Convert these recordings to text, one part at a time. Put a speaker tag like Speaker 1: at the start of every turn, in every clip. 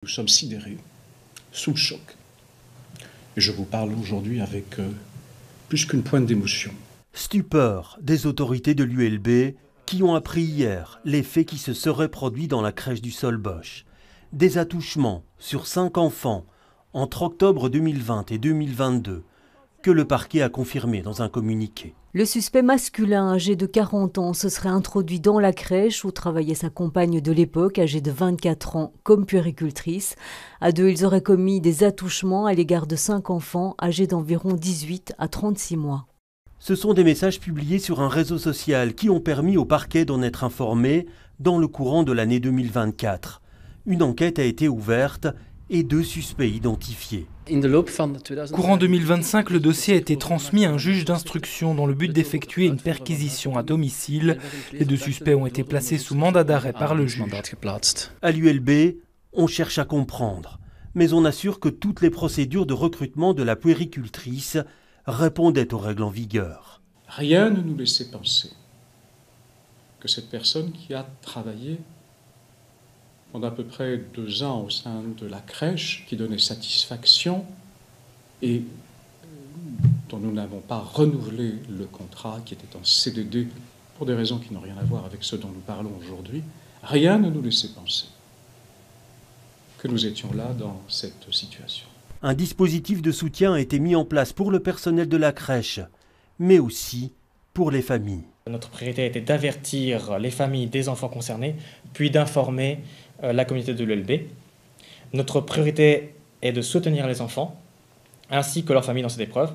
Speaker 1: Nous sommes sidérés, sous le choc. Et je vous parle aujourd'hui avec plus qu'une pointe d'émotion.
Speaker 2: Stupeur des autorités de l'ULB qui ont appris hier les faits qui se seraient produits dans la crèche du Solbosch. Des attouchements sur 5 enfants entre octobre 2020 et 2022 que le parquet a confirmé dans un communiqué.
Speaker 3: Le suspect masculin âgé de 40 ans se serait introduit dans la crèche où travaillait sa compagne de l'époque, âgée de 24 ans, comme puéricultrice. À deux, ils auraient commis des attouchements à l'égard de 5 enfants âgés d'environ 18 à 36 mois.
Speaker 2: Ce sont des messages publiés sur un réseau social qui ont permis au parquet d'en être informé dans le courant de l'année 2024. Une enquête a été ouverte et 2 suspects identifiés.
Speaker 4: Courant 2025, le dossier a été transmis à un juge d'instruction dans le but d'effectuer une perquisition à domicile. Les 2 suspects ont été placés sous mandat d'arrêt par le juge.
Speaker 2: À l'ULB, on cherche à comprendre, mais on assure que toutes les procédures de recrutement de la puéricultrice répondaient aux règles en vigueur.
Speaker 1: Rien ne nous laissait penser que cette personne qui a travaillé pendant à peu près 2 ans au sein de la crèche, qui donnait satisfaction et dont nous n'avons pas renouvelé le contrat, qui était en CDD, pour des raisons qui n'ont rien à voir avec ce dont nous parlons aujourd'hui, rien ne nous laissait penser que nous étions là dans cette situation.
Speaker 2: Un dispositif de soutien a été mis en place pour le personnel de la crèche, mais aussi pour les familles.
Speaker 5: Notre priorité a été d'avertir les familles des enfants concernés, puis d'informer la communauté de l'ULB. Notre priorité est de soutenir les enfants, ainsi que leurs familles dans cette épreuve.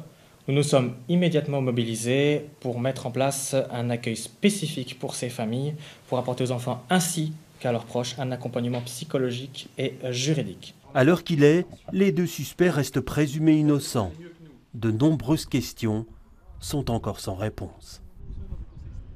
Speaker 5: Nous nous sommes immédiatement mobilisés pour mettre en place un accueil spécifique pour ces familles, pour apporter aux enfants ainsi qu'à leurs proches un accompagnement psychologique et juridique.
Speaker 2: À l'heure qu'il est, les 2 suspects restent présumés innocents. De nombreuses questions sont encore sans réponse.